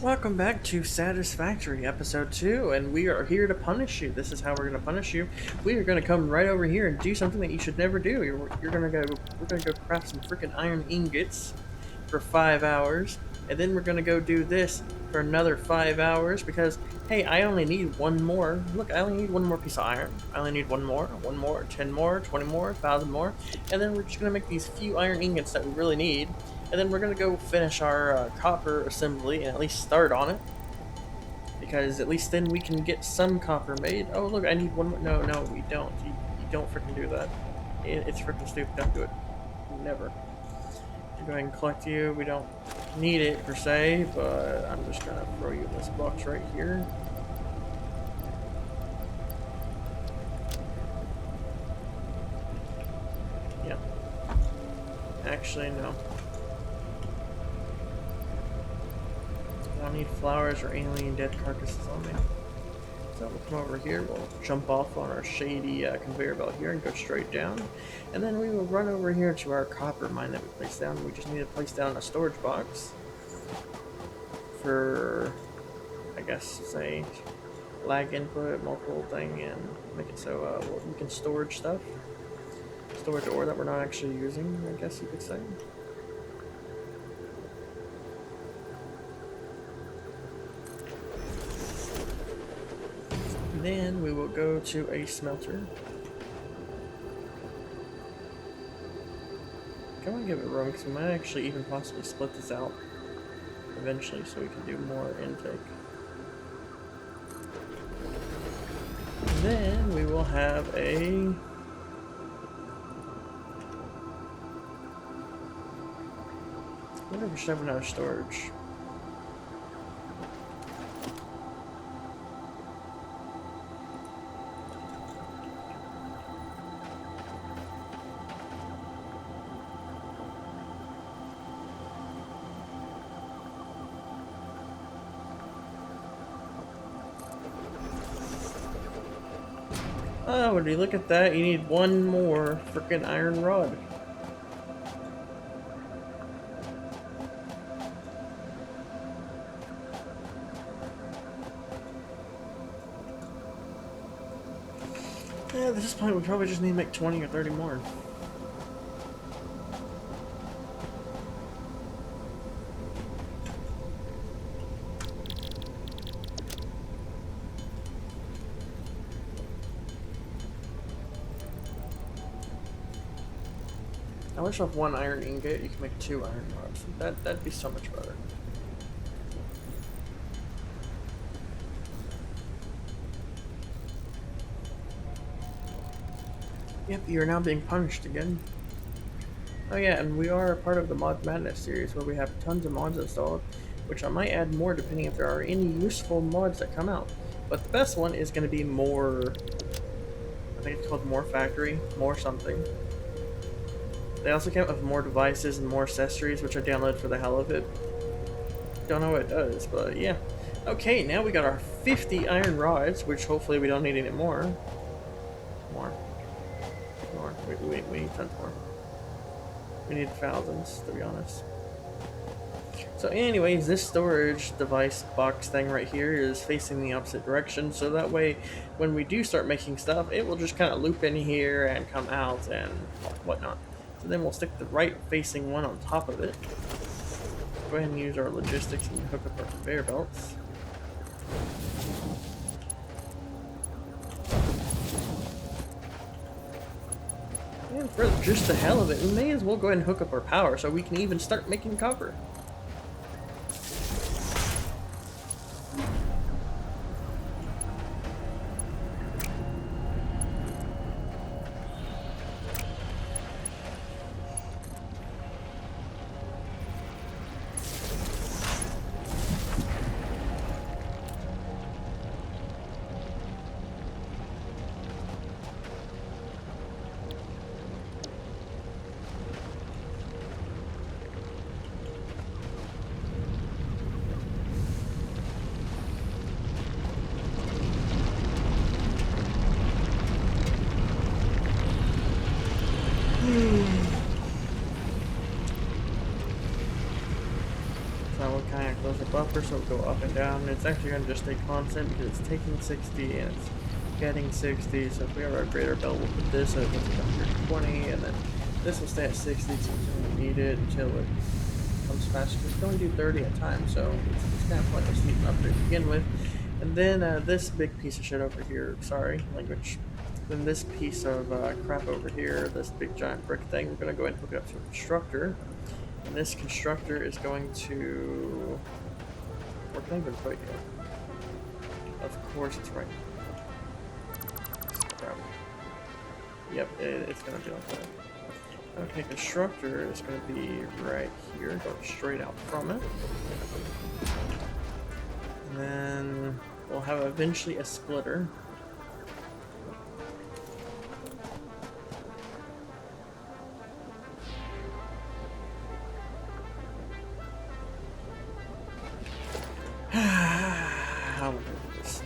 Welcome back to Satisfactory episode 2, and we are here to punish you. This is how we're going to punish you. We are going to come right over here and do something that you should never do. You're going to we're going to go craft some freaking iron ingots for 5 hours, and then we're going to go do this for another 5 hours because, hey, I only need one more. Look, I only need one more piece of iron. I only need one more, 10 more, 20 more, 1,000 more, and then we're just going to make these few iron ingots that we really need, and then we're going to go finish our copper assembly and at least start on it because at least then we can get some copper made. Oh, look, I need one more. No, no, we don't. You don't freaking do that. It's freaking stupid. Don't do it. Never. Go ahead and collect you. We don't need it per se, but I'm just gonna throw you in this box right here. Yeah. Actually, no. I don't need flowers or alien dead carcasses on me. So we'll come over here, we'll jump off on our shady conveyor belt here and go straight down. And then we will run over here to our copper mine that we placed down. We just need to place down a storage box for, I guess, say, lag input, multiple thing, and make it so we can storage stuff. Storage ore that we're not actually using, I guess you could say. Then we will go to a smelter. I want to give it room because we might actually even possibly split this out eventually so we can do more intake. Then we will have a I wonder if we should have another storage. Oh, would you look at that? You need one more freaking iron rod. Yeah, at this point we probably just need to make 20 or 30 more. I wish off one iron ingot you can make 2 iron rods. That'd be so much better. Yep, you're now being punished again. Oh yeah, and we are part of the Mod Madness series where we have tons of mods installed, which I might add more depending if there are any useful mods that come out. But the best one is going to be more, I think it's called More Factory, more something. They also came out with more devices and more accessories, which I downloaded for the hell of it. Don't know what it does, but yeah. Okay, now we got our 50 iron rods, which hopefully we don't need any more. More. We need tons more. We need thousands, to be honest. So anyways, this storage device box thing right here is facing the opposite direction, so that way when we do start making stuff, it will just kind of loop in here and come out and whatnot. So then we'll stick the right facing one on top of it. Go ahead and use our logistics and hook up our conveyor belts. And for just the hell of it, we may as well go ahead and hook up our power so we can even start making copper. so it'll go up and down. And it's actually going to just stay constant because it's taking 60 and it's getting 60. So if we have our greater belt, we'll put this at 120, and then this will stay at 60 because we don't need it until it comes faster. We can only do 30 at a time, so it's kind of pointless to need an upgrade to begin with. And then this big piece of shit over here, sorry, language. Then this piece of crap over here, this big giant brick thing, we're going to go ahead and hook it up to a constructor. And this constructor is going to... Where can I even put you? Of course it's right. Crap. Yep, it's going to be like that. Okay, constructor is going to be right here, go straight out from it. And then we'll have eventually a splitter. How am I going to do this?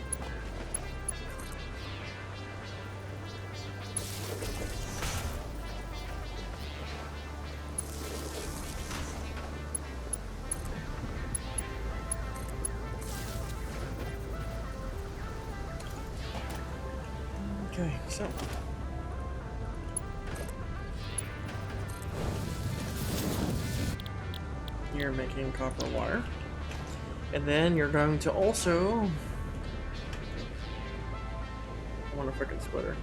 Okay, so you're making copper wire, and then you're going to also I want a freaking splitter.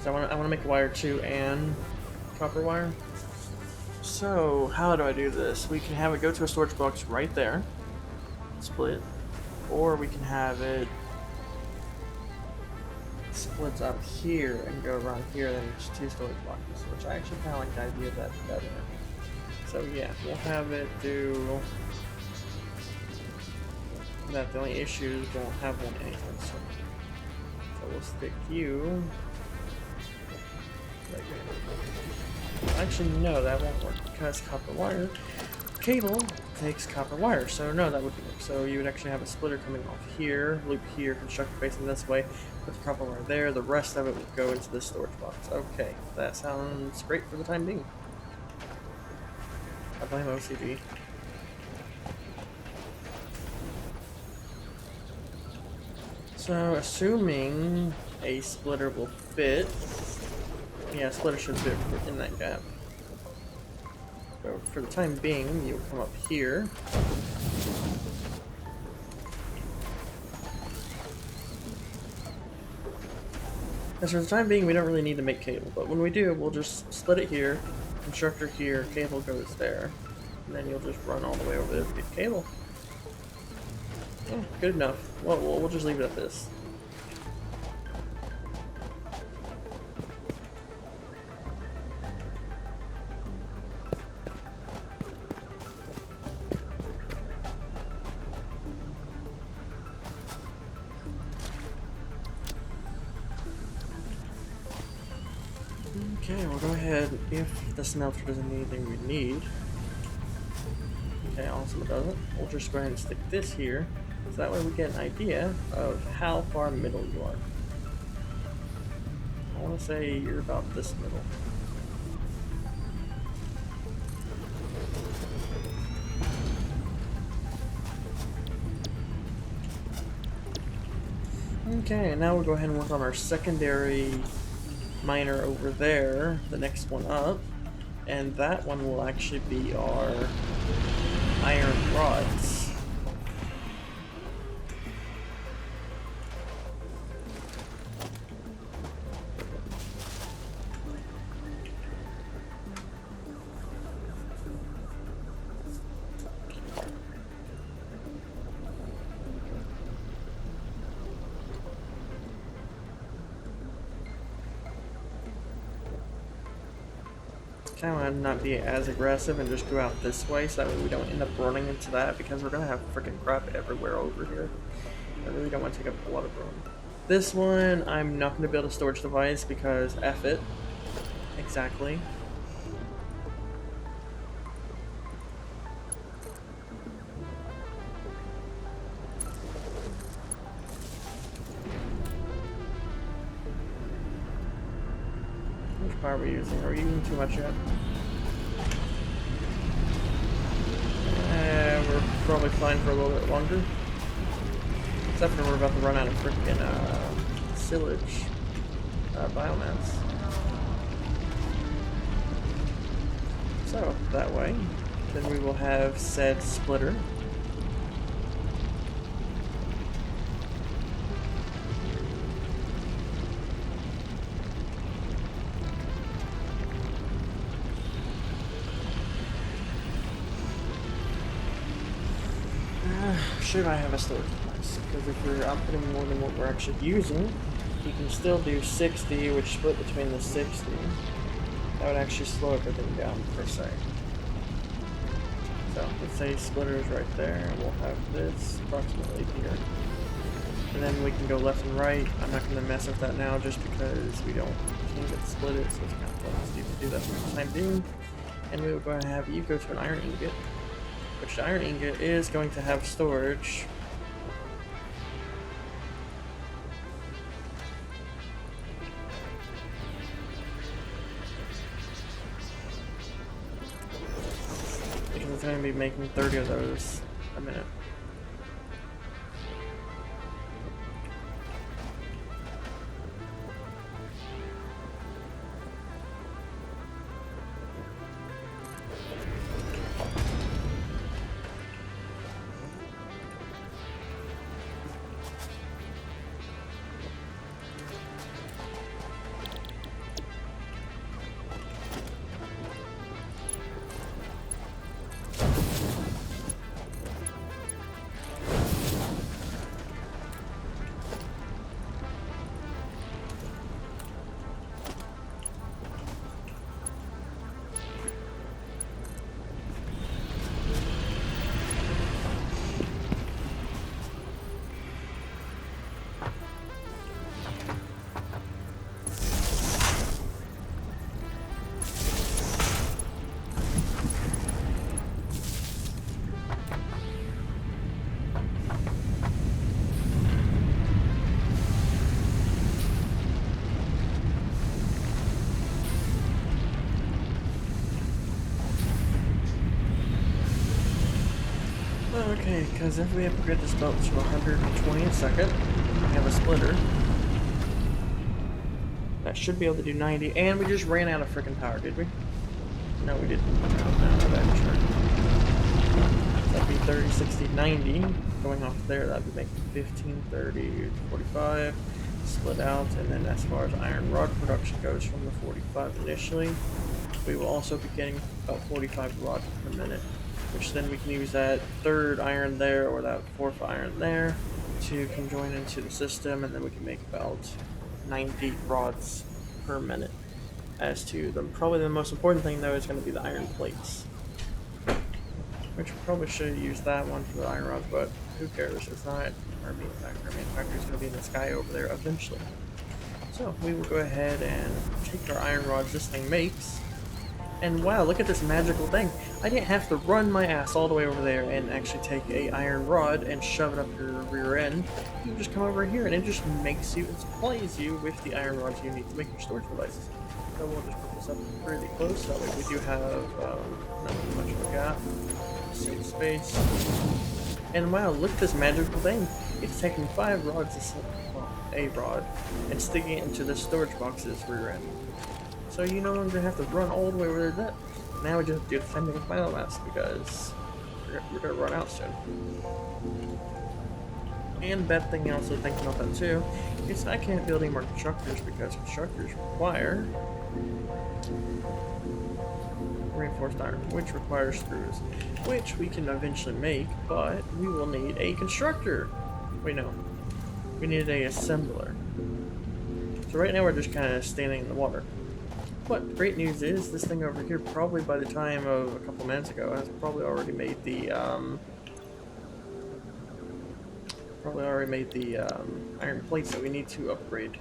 So I want to make wire 2 and copper wire. So how do I do this? We can have it go to a storage box right there, split, or we can have it splits up here and go around here, then it's 2 storage boxes, which I actually kind of like the idea of that better. So yeah, we'll have it do that. The only issue is we won't have one anything soon. So we'll stick you right here. Actually, no, that won't work because copper wire cable takes copper wire, so no, that wouldn't work. So you would actually have a splitter coming off here, loop here, constructor facing this way, put the copper wire there, the rest of it would go into this storage box. Okay, that sounds great for the time being. I blame OCD. So, assuming a splitter will fit, yeah, splitter should fit in that gap. So for the time being, you'll come up here. Because for the time being, we don't really need to make cable, but when we do, we'll just split it here, constructor here, cable goes there, and then you'll just run all the way over there to get cable. Oh, good enough. Well, we'll just leave it at this. Okay, we'll go ahead, if the smelter doesn't need anything we need. Okay, awesome, it doesn't. We'll just go ahead and stick this here, so that way we get an idea of how far middle you are. I want to say you're about this middle. Okay, and now we'll go ahead and work on our secondary miner over there, the next one up, and that one will actually be our iron rods. Kind of want to not be as aggressive and just go out this way so that way we don't end up running into that, because we're going to have freaking crap everywhere over here. I really don't want to take up a lot of room. This one, I'm not going to build a storage device because F it. Exactly. How much power are we using? Are we using too much yet? probably fine for a little bit longer. Except for we're about to run out of freaking silage biomass. So that way, then we will have said splitter. Should I have a storage device? Because if we're outputting more than what we're actually using, we can still do 60, which split between the 60. That would actually slow everything down per se. So let's say splitter is right there, and we'll have this approximately here. And then we can go left and right. I'm not going to mess with that now just because we can't get split it, so it's kind of pointless to do that for the time being. And we will go ahead and have you go to an iron ingot, which the iron ingot is going to have storage. Because it's going to be making 30 of those a minute. Okay, because if we upgrade this belt to 120 a second, we have a splitter. That should be able to do 90, and we just ran out of freaking power, did we? No, we didn't. No, that's sure. That'd be 30, 60, 90. Going off there, that would make 15, 30, 45. Split out, and then as far as iron rod production goes from the 45 initially, we will also be getting about 45 rods per minute, which then we can use that third iron there or that fourth iron there to conjoin into the system, and then we can make about 90 rods per minute. As to them, probably the most important thing though is going to be the iron plates, which we probably should use that one for the iron rods, but who cares? It's not our manufacturer. Our manufacturer is going to be in the sky over there eventually. So we will go ahead and take our iron rods this thing makes. And wow, look at this magical thing. I didn't have to run my ass all the way over there and actually take a iron rod and shove it up your rear end. You just come over here and it just makes you, it supplies you with the iron rods you need to make your storage devices. So we'll just put this up really close, that way we do have not too much of a gap. Save space. And wow, look at this magical thing. It's taking 5 rods, a rod, and sticking it into the storage box's rear end. So you no longer have to run all the way over there. Now we just have to defend it with biomass because we're going to run out soon. And bad thing also thinking about that too is I can't build any more constructors because constructors require reinforced iron, which requires screws, which we can eventually make, but we will need a constructor. Wait, no. We need a assembler. So right now we're just kind of standing in the water. But great news is this thing over here, probably by the time of a couple minutes ago, has probably already made the iron plates that we need to upgrade.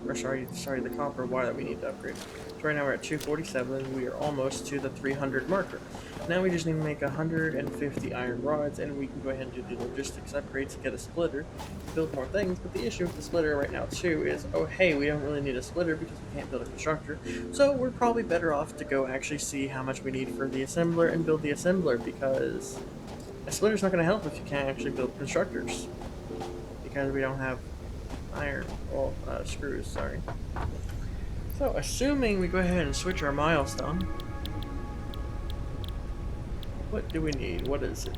Or sorry, the copper wire that we need to upgrade. So right now we're at 247. We are almost to the 300 marker. Now we just need to make 150 iron rods, and we can go ahead and do the logistics upgrades to get a splitter, build more things. But the issue with the splitter right now too is, oh hey, we don't really need a splitter because we can't build a constructor. So we're probably better off to go actually see how much we need for the assembler and build the assembler, because a splitter's not going to help if you can't actually build constructors, because we don't have iron, well, screws, sorry. So, assuming we go ahead and switch our milestone, what do we need? What is it?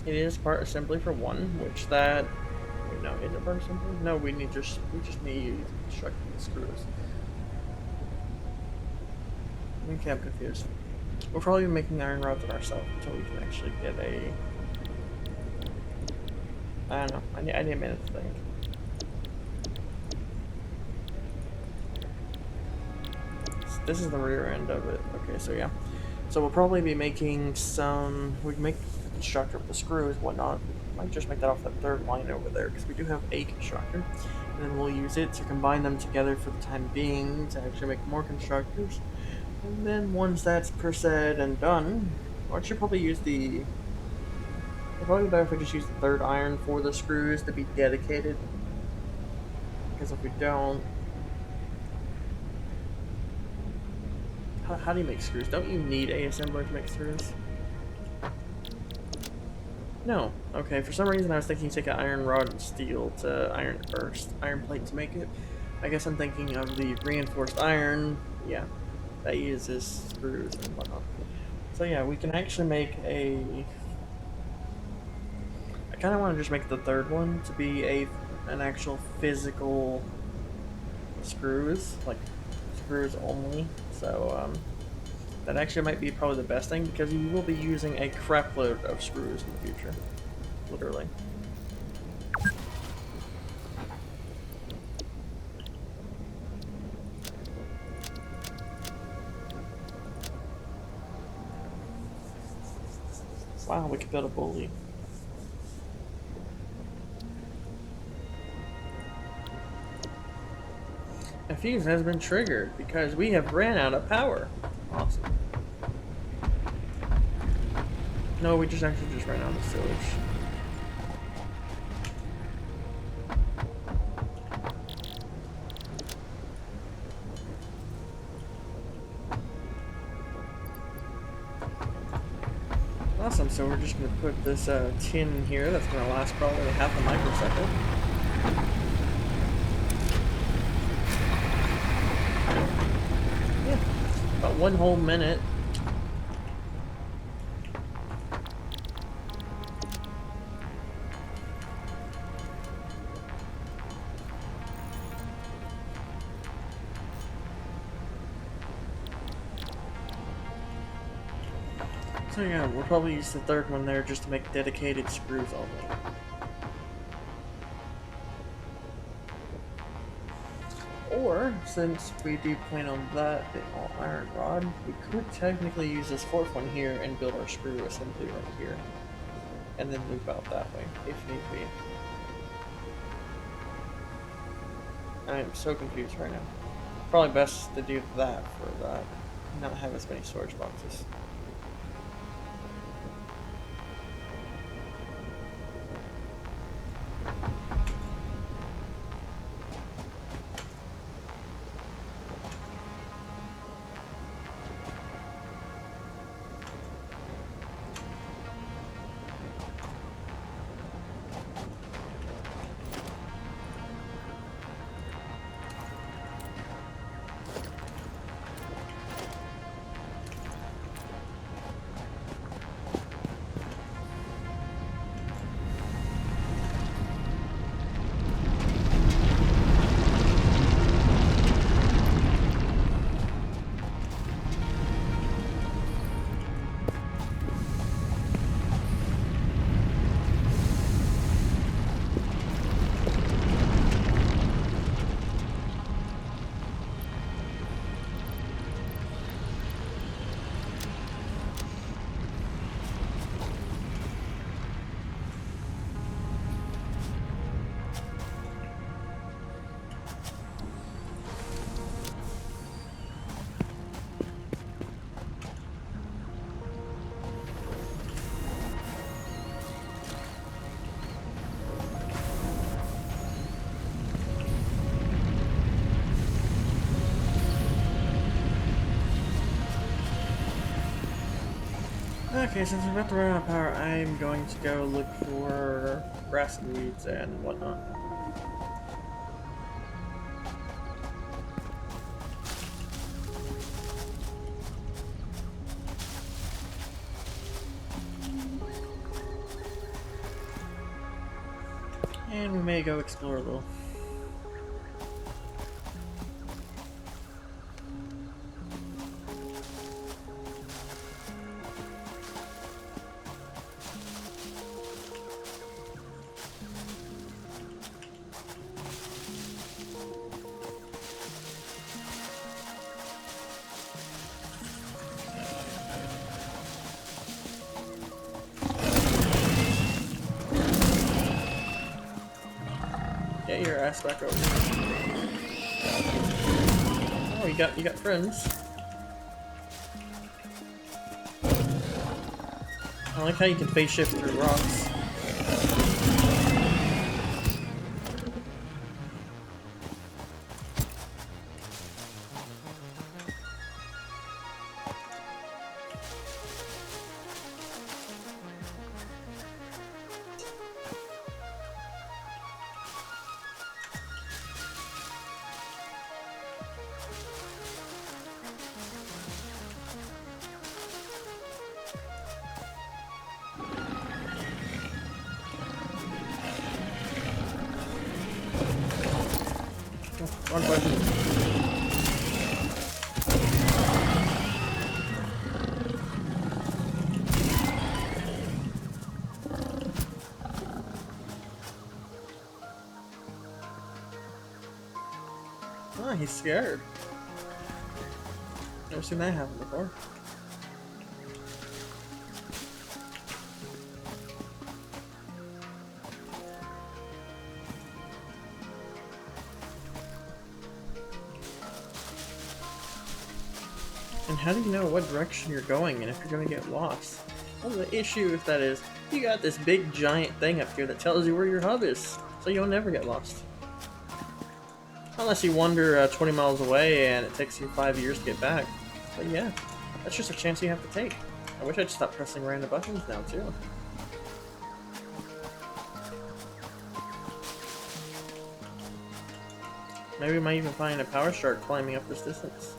It is part assembly for 1, which that, wait, no, is it part assembly? No, we just need constructing the screws. Okay, I'm confused. We'll probably be making iron rods ourselves until we can actually get a, I don't know, I need a minute to think. This is the rear end of it. Okay, so yeah. So we'll probably be making some, we can make the constructor with the screws, whatnot. We might just make that off that third line over there, because we do have a constructor. And then we'll use it to combine them together for the time being to actually make more constructors. And then once that's per se and done, I should probably use the, it'd probably be better if we just use the third iron for the screws to be dedicated. Because if we don't, how do you make screws? Don't you need a assembler to make screws? No. Okay, for some reason I was thinking you take an iron rod and steel to iron plate to make it. I guess I'm thinking of the reinforced iron. Yeah, that uses screws and whatnot. So yeah, we can actually make a, I kind of want to just make the third one to be an actual physical screws, like screws only. So that actually might be probably the best thing, because you will be using a crap load of screws in the future, literally. Wow, we could build a bully. A fuse has been triggered because we have ran out of power. Awesome. No, we just actually just ran out of sewage. Awesome, so we're just going to put this tin in here that's going to last probably half a microsecond. Yeah, about 1 whole minute. So yeah, we'll probably use the third one there just to make dedicated screws only. Or, since we do plan on that being all iron rod, we could technically use this fourth one here and build our screw assembly right here. And then loop out that way, if need be. I am so confused right now. Probably best to do that for that, not have as many storage boxes. Okay, since we're about to run out of power, I'm going to go look for grass and weeds and whatnot. And we may go explore a little. Get your ass back over here. Oh, you got friends. I like how you can face shift through rocks. Wrong button. Oh, he's scared. Never seen that happen before. And how do you know what direction you're going and if you're gonna get lost? Well, the issue with that is, you got this big giant thing up here that tells you where your hub is, so you'll never get lost. Unless you wander 20 miles away and it takes you 5 years to get back. But yeah, that's just a chance you have to take. I wish I'd stop pressing random buttons now too. Maybe we might even find a power shark climbing up this distance.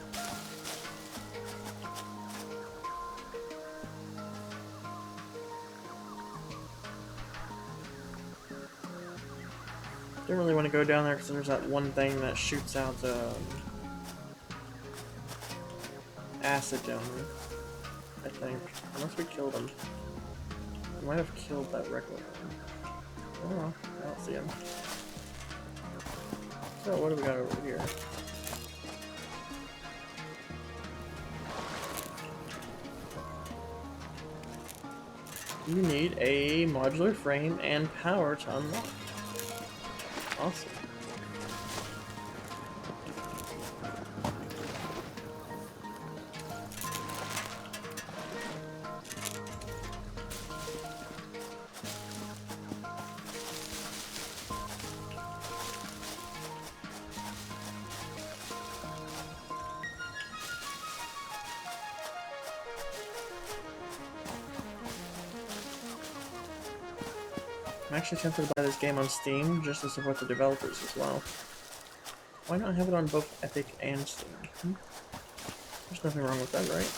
Don't really want to go down there because there's that one thing that shoots out acid down there, I think. Unless we killed him. We might have killed that regular one. Oh well, I don't see him. So what do we got over here? You need a modular frame and power to unlock. Awesome. I'm actually tempted to buy this game on Steam just to support the developers as well. Why not have it on both Epic and Steam? There's nothing wrong with that, right?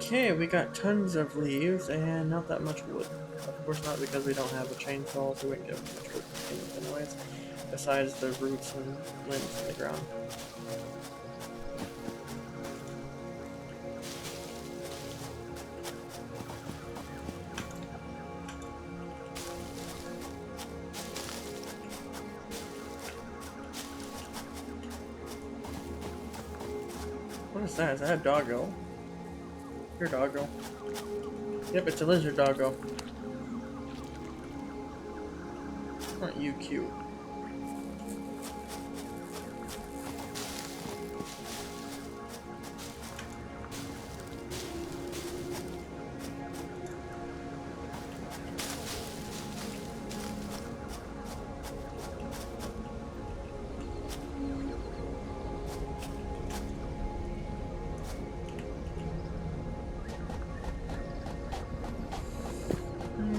Okay, we got tons of leaves and not that much wood. Of course not, because we don't have a chainsaw, so we can get much wood anyways, besides the roots and limbs in the ground. What is that? Is that a doggo? Your doggo. Yep, it's a lizard doggo. Aren't you cute?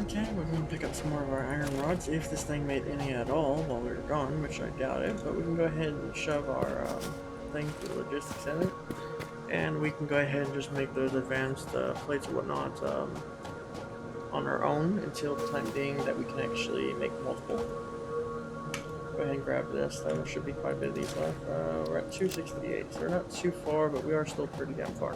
Okay, we're going to pick up some more of our iron rods, if this thing made any at all while we were gone, which I doubt it, but we can go ahead and shove our thing for the logistics in it, and we can go ahead and just make those advanced plates or whatnot on our own until the time being that we can actually make multiple. Go ahead and grab this, there should be quite a bit of these left. We're at 268, so we're not too far, but we are still pretty damn far.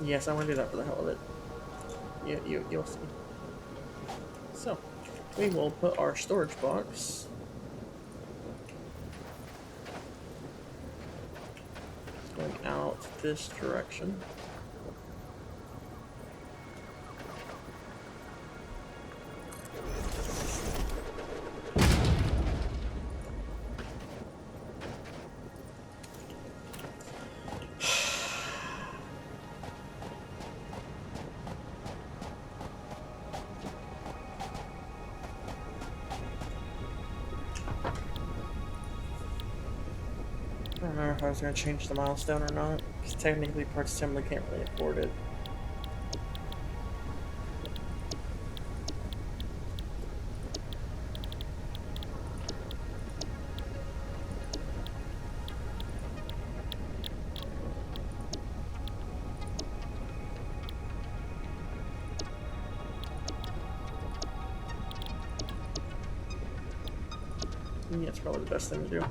Yes, I want to do that for the hell of it. You'll see. So, we will put our storage box going out this direction. I don't remember if I was going to change the milestone or not, because technically Parts Assembly can't really afford it. Yeah, it's probably the best thing to do.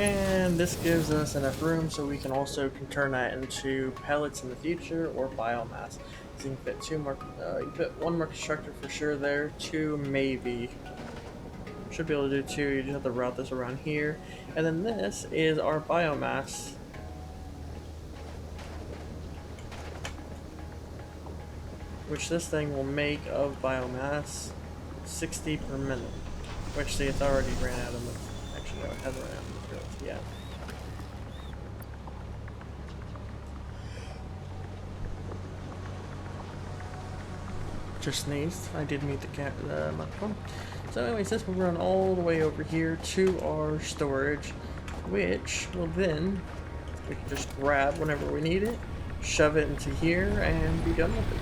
And this gives us enough room so we can also turn that into pellets in the future or biomass. So you can fit two more, you can fit one more constructor for sure there, two maybe. Should be able to do two, you just have to route this around here. And then this is our biomass. Which this thing will make of biomass 60 per minute. Which, see, it's already ran out of materials. Actually, no, it hasn't ran out of materials yet. Just sneezed. I did meet the microphone. So anyways, this will run all the way over here to our storage, which will then, we can just grab whenever we need it, shove it into here, and be done with it.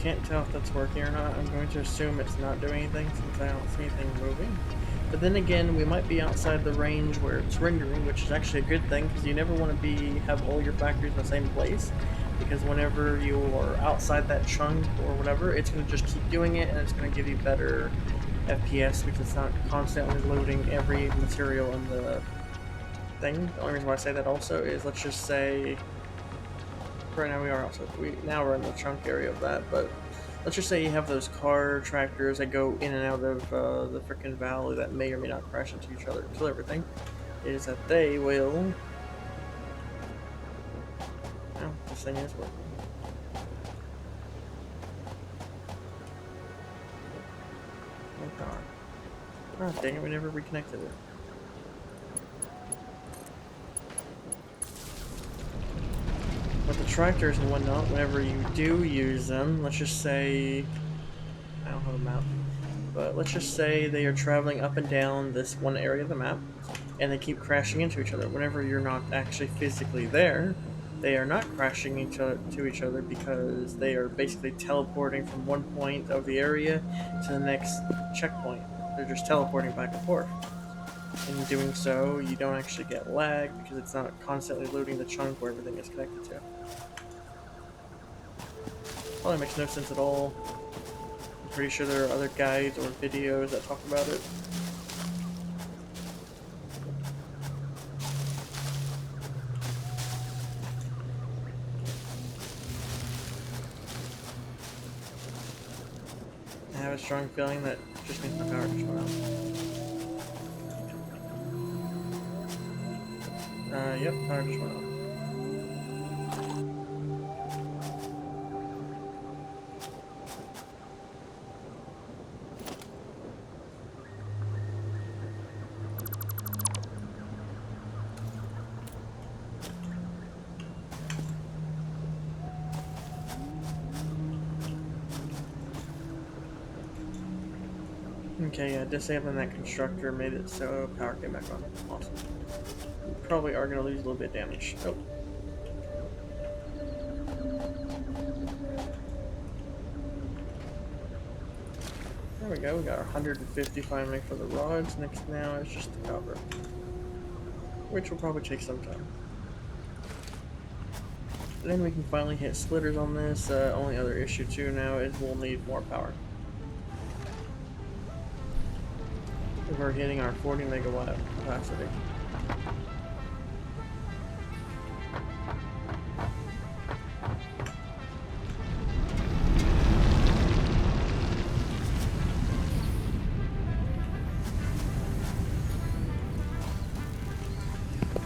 Can't tell if that's working or not. I'm going to assume it's not doing anything since I don't see anything moving. But then again, we might be outside the range where it's rendering, which is actually a good thing because you never want to have all your factories in the same place, because whenever you are outside that chunk or whatever, it's going to just keep doing it and it's going to give you better FPS because it's not constantly loading every material in the thing. The only reason why I say that also is, let's just say right now we're in the trunk area of that, but let's just say you have those car tractors that go in and out of the frickin' valley that may or may not crash into each other. Kill everything. Is that they will. Oh, this thing is working. Oh god. Oh dang it, we never reconnected it. But the tractors and whatnot, whenever you do use them, let's just say, I don't have a map, but let's just say they are traveling up and down this one area of the map, and they keep crashing into each other. Whenever you're not actually physically there, they are not crashing to each other because they are basically teleporting from one point of the area to the next checkpoint. They're just teleporting back and forth. In doing so, you don't actually get lag because it's not constantly loading the chunk where everything is connected to. Probably makes no sense at all. I'm pretty sure there are other guides or videos that talk about it. I have a strong feeling that just means my power just went out. Yep, power just went out. Okay, yeah, disabling that constructor made it so power came back on. Awesome. We probably are going to lose a little bit of damage. Oh. There we go, we got our 150 finally for the rods. Next now is just the copper, which will probably take some time. And then we can finally hit splitters on this. Only other issue too now is we'll need more power. We're hitting our 40 megawatt capacity.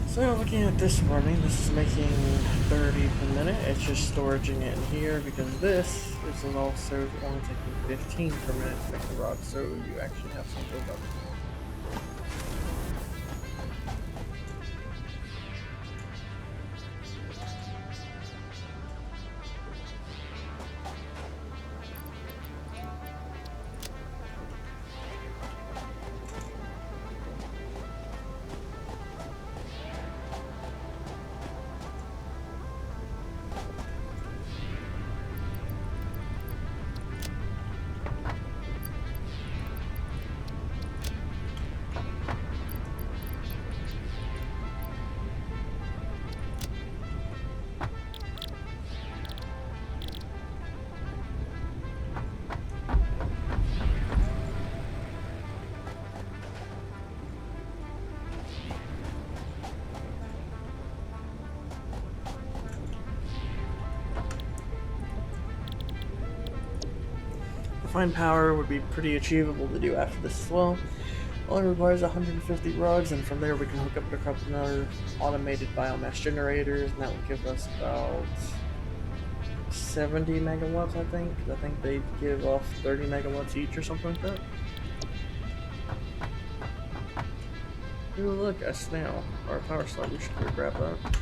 So looking at this running, this is making 30 per minute. It's just storing it in here because this is also only taking 15 per minute to make the rod, so you actually have some build up. Refined power would be pretty achievable to do after this as well. Only requires 150 rods, and from there we can hook up a couple other automated biomass generators, and that would give us about 70 megawatts, I think. I think they give off 30 megawatts each or something like that. Ooh, look, a snail. Or a power slug, we should go grab that.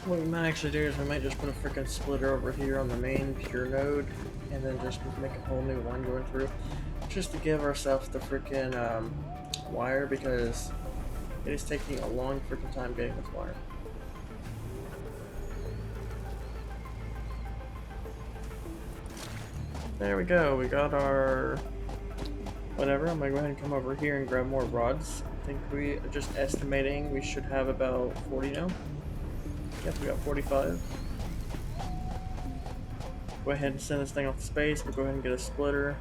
What we might actually do is we might just put a freaking splitter over here on the main pure node, and then just make a whole new one going through, just to give ourselves the freaking wire, because it is taking a long freaking time getting this wire. There we go, we got our whatever. I'm gonna go ahead and come over here and grab more rods. I think we are just estimating we should have about 40 now. Yep, we got 45. Go ahead and send this thing off to space. We'll go ahead and get a splitter.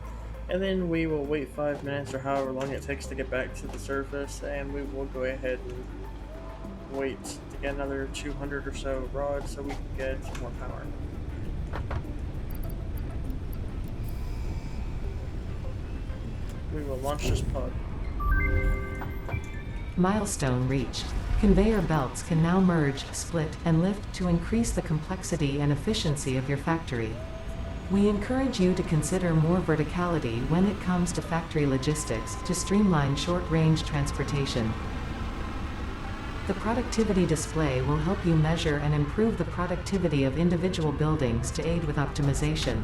And then we will wait 5 minutes or however long it takes to get back to the surface. And we will go ahead and wait to get another 200 or so rods so we can get some more power. We will launch this pod. Milestone reached. Conveyor belts can now merge, split, and lift to increase the complexity and efficiency of your factory. We encourage you to consider more verticality when it comes to factory logistics to streamline short-range transportation. The productivity display will help you measure and improve the productivity of individual buildings to aid with optimization.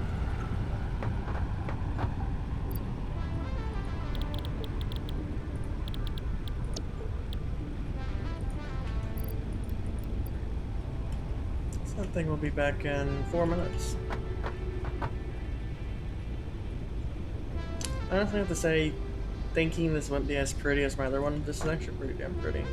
I think we'll be back in 4 minutes. I honestly have to say, thinking this wouldn't be as pretty as my other one, this is actually pretty damn pretty.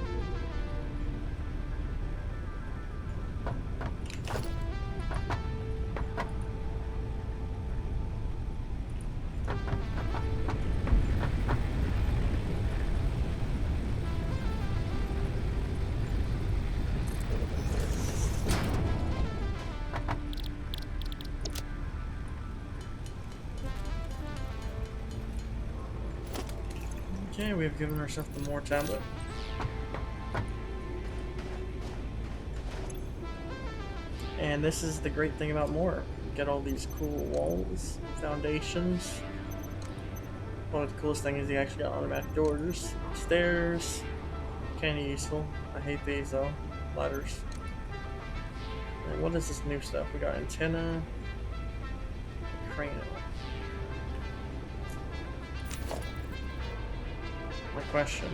Okay, we have given ourselves the more tablet. And And this is the great thing about more. You get all these cool walls, foundations. One of the coolest things is you actually got automatic doors, stairs. Kinda useful. I hate these though. Ladders. And what is this new stuff? We got antenna, crane. My question.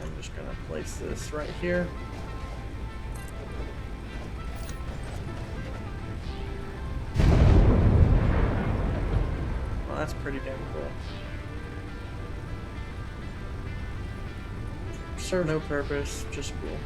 I'm just gonna place this right here. Well, that's pretty damn cool. Serve no purpose, just cool.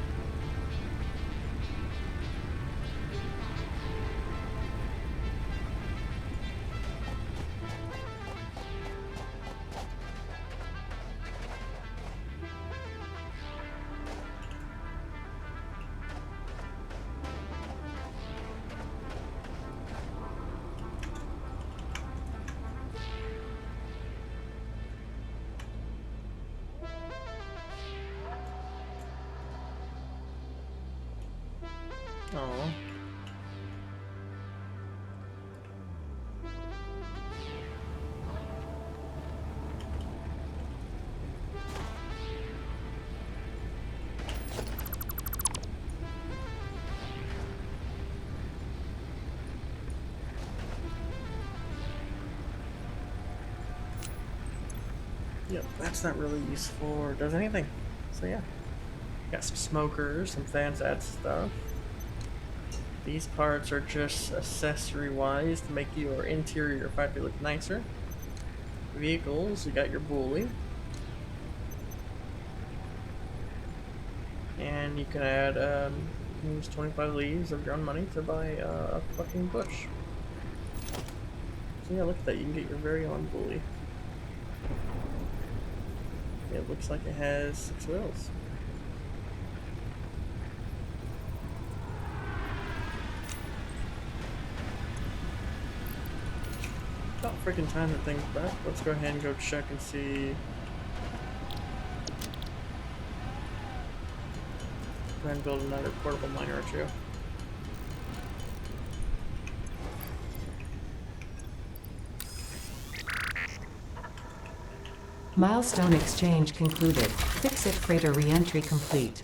Oh. Yep, that's not really useful or does anything. So yeah. Got some smokers, some fancy stuff. These parts are just accessory-wise to make your interior factory look nicer. Vehicles, you got your bully. And you can add, you can use 25 leaves of your own money to buy a fucking bush. So yeah, look at that, you can get your very own bully. It looks like it has 6 wheels. About freaking time that thing's back. Let's go ahead and go check and see. Go ahead and build another portable miner or two. Milestone exchange concluded. Fix-it freighter re-entry complete.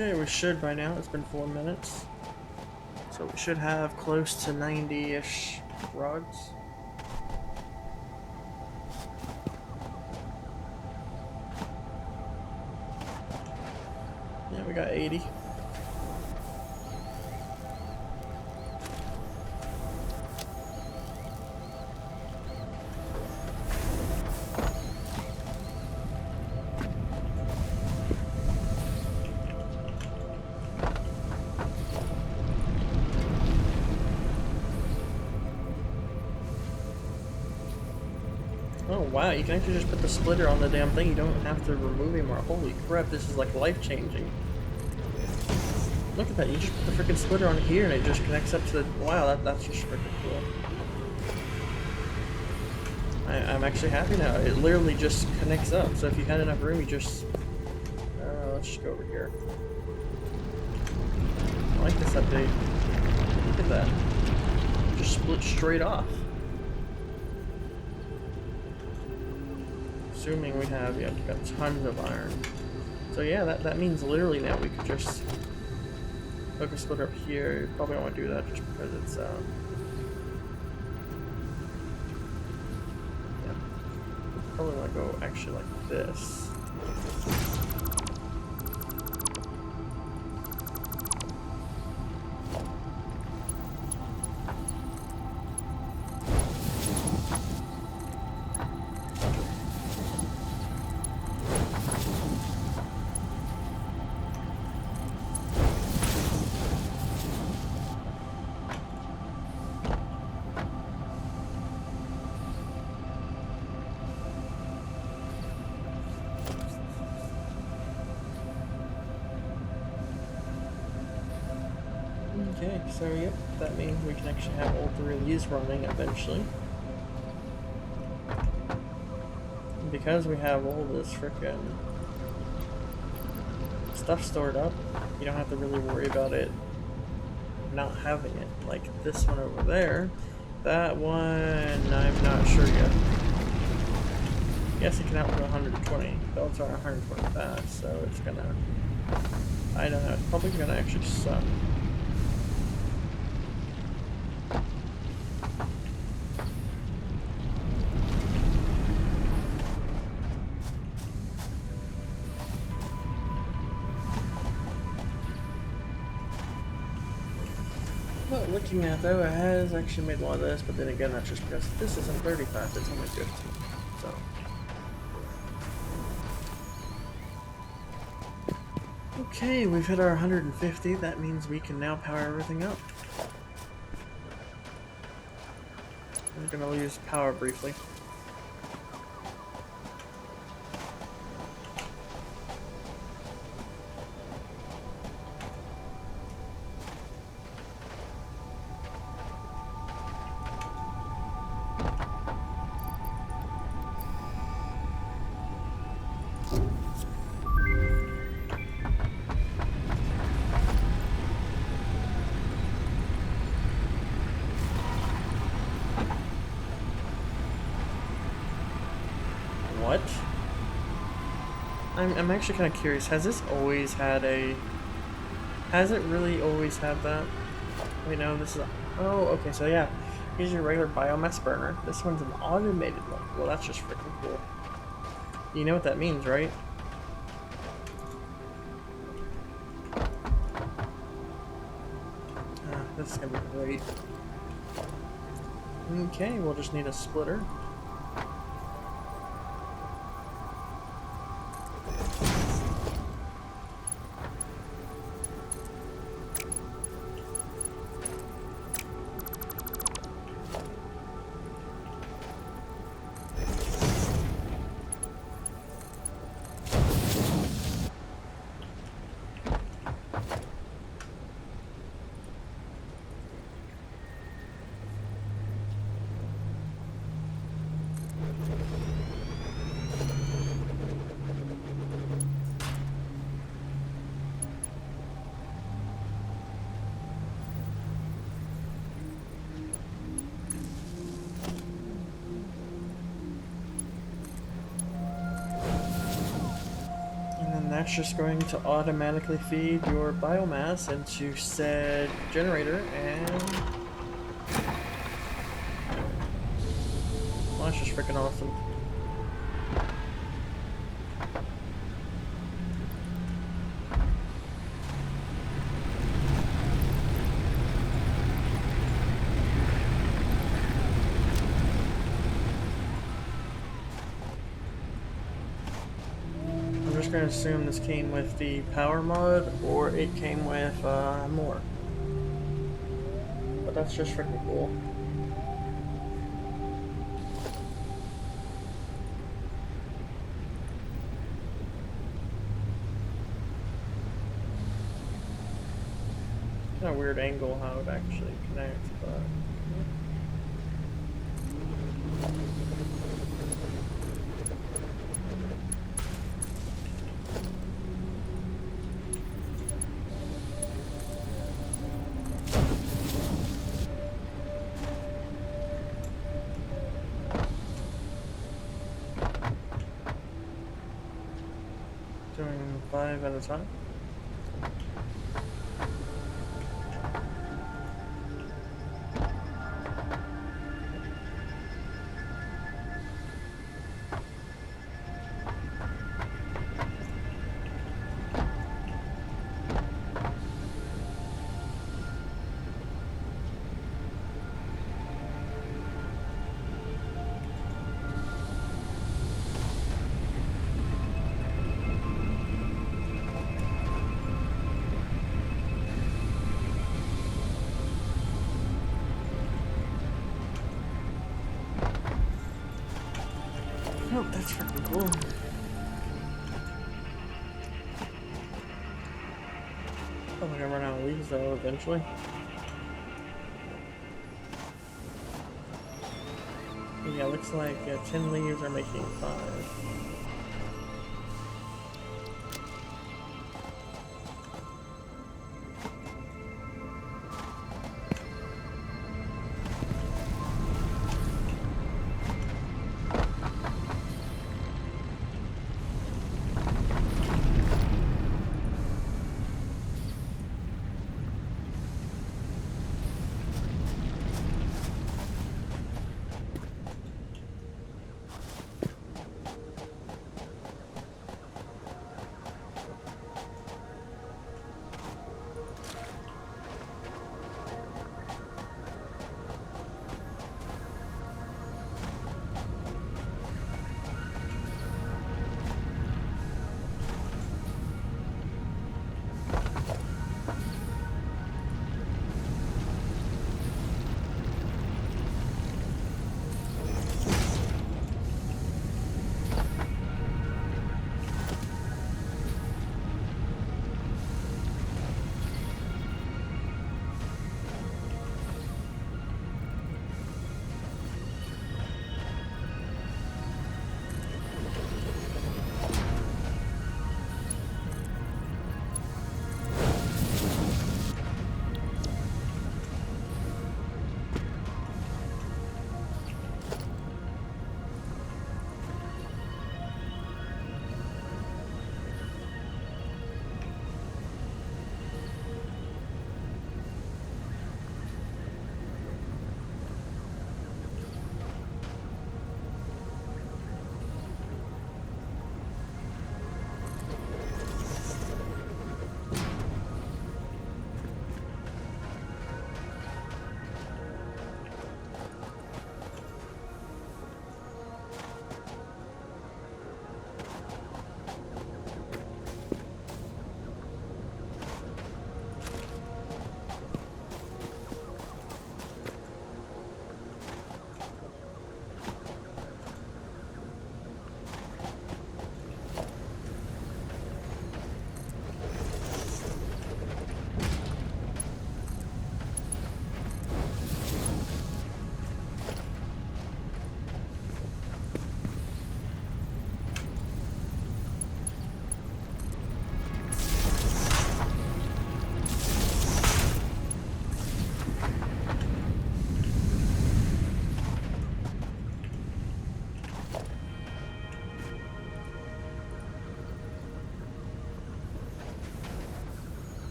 Okay, we should by now. It's been 4 minutes. So we should have close to 90-ish rods. Yeah, we got 80. Oh wow, you can actually just put the splitter on the damn thing. You don't have to remove him or holy crap, this is like life changing. Look at that, you just put the freaking splitter on here and it just connects up to the wow, that's just freaking cool. I'm actually happy now. It literally just connects up. So if you had enough room, you just let's just go over here. I like this update. Look at that. Just split straight off. Assuming we have, yeah, we've got tons of iron. So yeah, that means literally now we could just hook a splitter up here. You probably don't want to do that just because it's yeah. Probably want to go actually like this. Okay, so yep, that means we can actually have all three of these running eventually. And because we have all this frickin' stuff stored up, you don't have to really worry about it not having it. Like this one over there, that one, I'm not sure yet. Yes, it can output 120. Belts are 120 fast, so it's gonna, I don't know, it's probably gonna actually suck. But looking at though, it has actually made one of this, but then again, that's just because this isn't 30 fast, it's only 15. So. Okay, we've hit our 150. That means we can now power everything up. We're gonna lose power briefly. What? I'm actually kind of curious. Has this always had a... Has it really always had that? Wait, no, this is... Oh, okay, so yeah. Here's your regular biomass burner. This one's an automated one. Well, that's just freaking cool. You know what that means, right? This is gonna be great. Okay, we'll just need a splitter. That's just going to automatically feed your biomass into said generator, and well, that's just freaking awesome. I'm just going to assume this came with the power mod, or it came with more. But that's just freaking cool. Kind of weird angle how it actually connects, but... Doing 5 at a time. Oh, that's freaking cool. Oh, we're gonna run out of these though eventually. Yeah, looks like 10 leaves are making 5.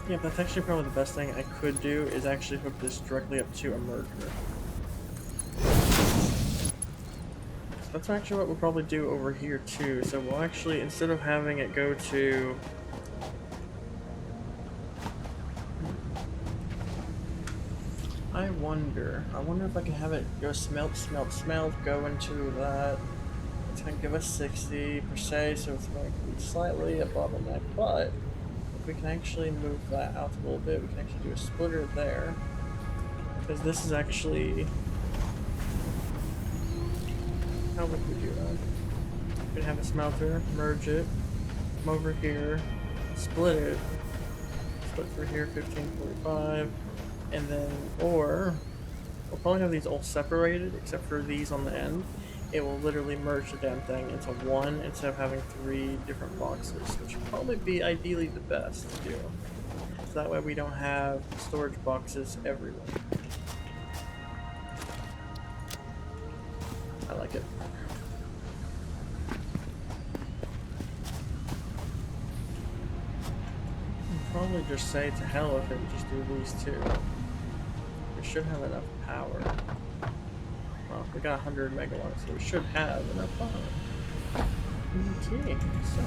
Yeah, that's actually probably the best thing I could do is actually hook this directly up to a merger. So that's actually what we'll probably do over here too. So we'll actually, instead of having it go to... I wonder if I can have it go smelt, go into that. It's gonna give us 60 per se, so it's going to be slightly a bottleneck, but we can actually move that out a little bit. We can actually do a splitter there, because this is actually... How would we do that? We can have a smelter, merge it, come over here, split it, split for here 1545, and then, or we'll probably have these all separated except for these on the end. It will literally merge the damn thing into one instead of having 3 different boxes, which would probably be ideally the best to do. So that way we don't have storage boxes everywhere. I like it. I'd probably just say to hell with it and just do these 2. We should have enough power. Well, we got 100 megawatts, so we should have enough power. Okay, so...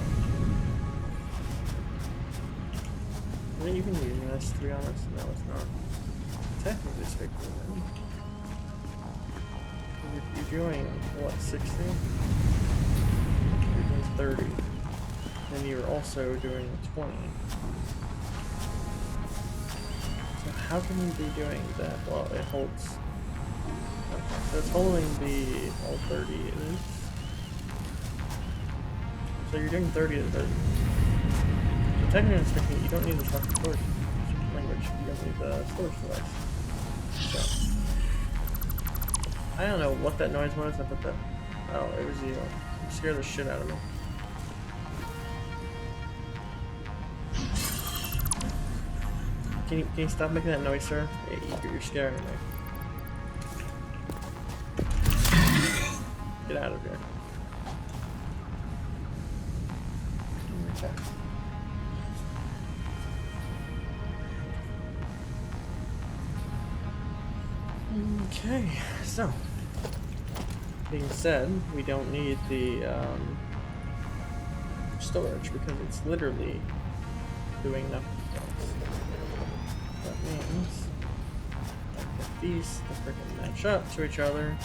Are they even using this, to be honest? No, it's not. Technically speaking, then. You're doing, what, 60? You're doing 30. Then you're also doing 20. So how can you be doing that? Well, it holds. Okay, so it's holding the all 30 at least. So you're doing 30 to 30. So technically speaking, you don't need the fucking storage language. You don't need the storage device. So I don't know what that noise was. I put that. Oh, it was you. You scared the shit out of me. Can you stop making that noise, sir? You're scaring me. Get out of here. Okay. Okay, so being said, we don't need the storage because it's literally doing nothing for us. That means if these freaking match up to each other.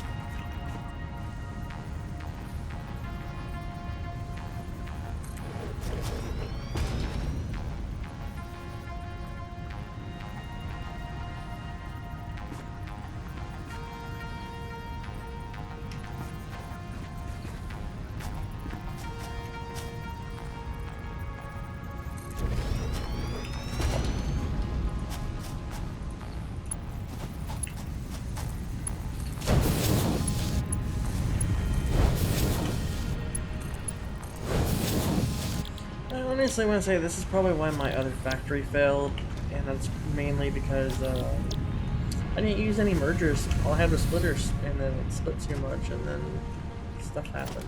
I honestly want to say this is probably why my other factory failed, and that's mainly because I didn't use any mergers. All I had was splitters, and then it split too much, and then stuff happened.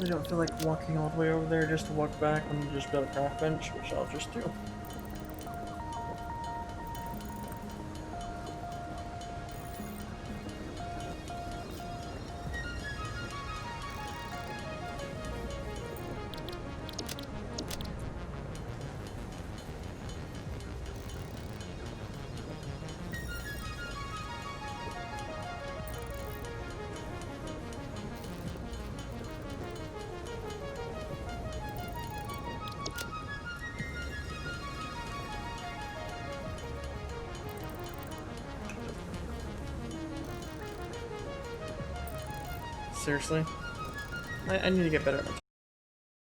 I don't feel like walking all the way over there just to walk back when you just built a craft bench, which I'll just do. Seriously? I need to get better at my